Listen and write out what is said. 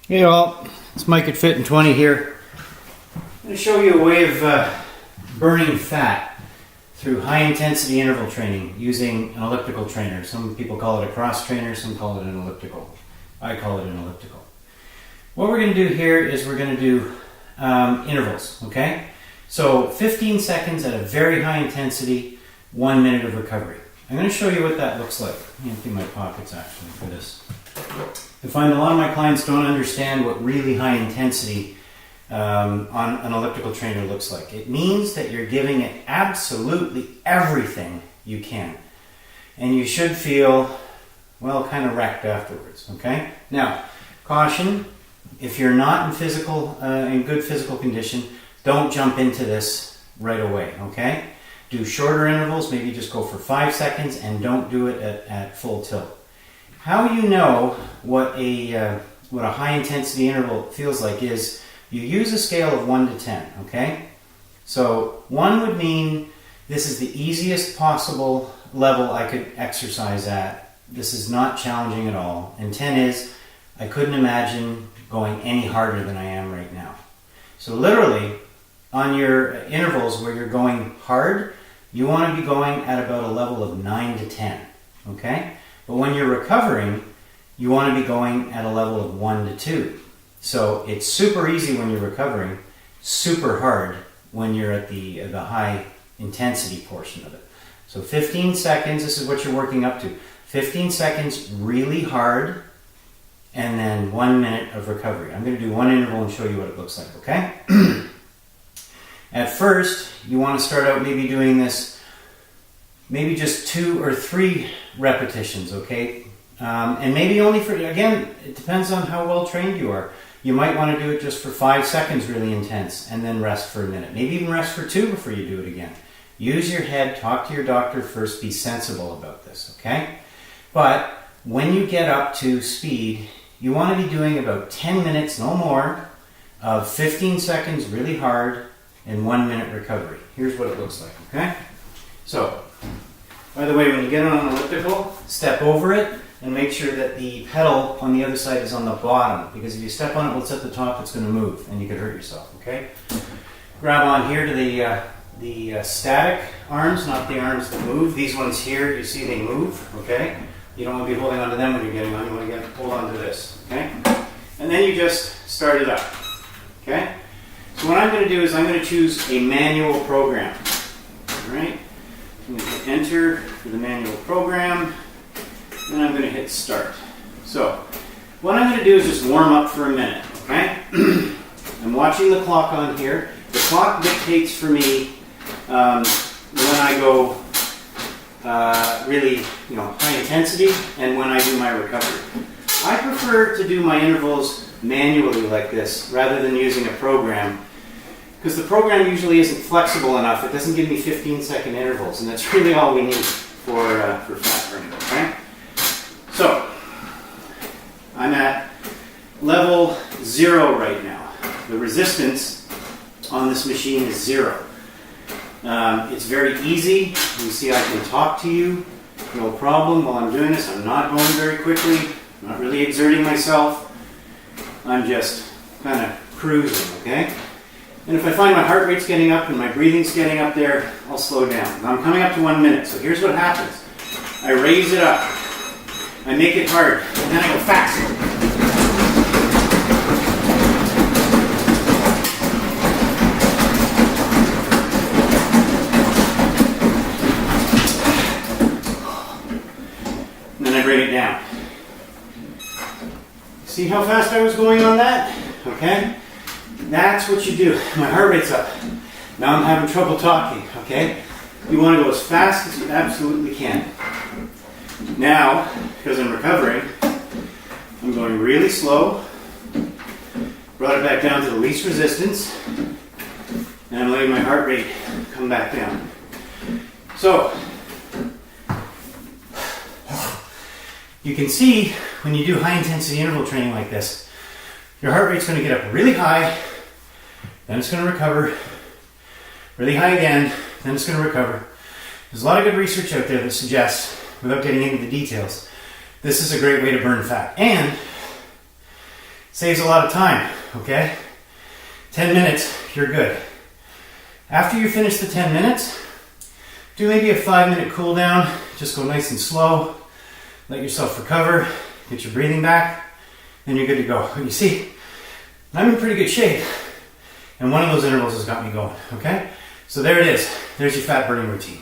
Hey all, it's Mike at Fit in 20 here. I'm going to show you a way of burning fat through high intensity interval training using an elliptical trainer. Some people call it a cross trainer, some call it an elliptical. I call it an elliptical. What we're going to do here is we're going to do intervals, okay? So 15 seconds at a very high intensity, 1 minute of recovery. I'm going to show you what that looks like. Let me empty my pockets actually for this. I find a lot of my clients don't understand what really high intensity on an elliptical trainer looks like. It means that you're giving it absolutely everything you can. And you should feel, well, kind of wrecked afterwards, okay? Now, caution, if you're not in good physical condition, don't jump into this right away, okay? Do shorter intervals, maybe just go for 5 seconds and don't do it at full tilt. How you know what a high intensity interval feels like is you use a scale of 1 to 10, okay? So 1 would mean this is the easiest possible level I could exercise at. This is not challenging at all. And 10 is I couldn't imagine going any harder than I am right now. So literally on your intervals where you're going hard, you want to be going at about a level of 9 to 10, okay? But when you're recovering, you want to be going at a level of 1 to 2. So it's super easy when you're recovering, super hard when you're at the high intensity portion of it. So 15 seconds, this is what you're working up to. 15 seconds really hard, and then 1 minute of recovery. I'm going to do one interval and show you what it looks like, okay? At first, you want to start out maybe doing this, maybe just 2 or 3 repetitions, okay? And maybe only for, again, it depends on how well trained you are. You might want to do it just for 5 seconds really intense and then rest for a minute. Maybe even rest for 2 before you do it again. Use your head, talk to your doctor first, be sensible about this, okay? But when you get up to speed, you want to be doing about 10 minutes, no more, of 15 seconds really hard and 1 minute recovery. Here's what it looks like, okay? So, by the way, when you get on an elliptical, step over it and make sure that the pedal on the other side is on the bottom, because if you step on it while it's at the top, it's going to move and you could hurt yourself, okay? Grab on here to the static arms, not the arms that move. These ones here, you see they move, okay? You don't want to be holding on to them when you're getting on. You want to hold on to this, okay? And then you just start it up, okay? So what I'm going to do is I'm going to choose a manual program, all right? I'm going to hit enter for the manual program, and I'm going to hit start. So what I'm going to do is just warm up for a minute, okay? I'm watching the clock on here. The clock dictates for me when I go really, high intensity and when I do my recovery. I prefer to do my intervals manually like this rather than using a program, because the program usually isn't flexible enough. It doesn't give me 15-second intervals, and that's really all we need for fat burning, okay? So, I'm at level 0 right now. The resistance on this machine is 0. It's very easy. You see I can talk to you, no problem. While I'm doing this, I'm not going very quickly, I'm not really exerting myself. I'm just kind of cruising, okay? And if I find my heart rate's getting up and my breathing's getting up there, I'll slow down. Now I'm coming up to 1 minute, so here's what happens. I raise it up, I make it hard, and then I go fast. Bring it down. See how fast I was going on that? Okay? That's what you do. My heart rate's up. Now I'm having trouble talking, okay? You want to go as fast as you absolutely can. Now, because I'm recovering, I'm going really slow. Brought it back down to the least resistance. And I'm letting my heart rate come back down. So, you can see when you do high intensity interval training like this, your heart rate's going to get up really high, then it's going to recover, really high again, then it's going to recover. There's a lot of good research out there that suggests, without getting into the details, this is a great way to burn fat. And Saves a lot of time, okay? 10 minutes, you're good. After you finish the 10 minutes, do maybe a 5-minute cool down. Just go nice and slow. Let yourself recover, get your breathing back, then you're good to go. You see, I'm in pretty good shape. And one of those intervals has got me going, okay? So there it is. There's your fat burning routine.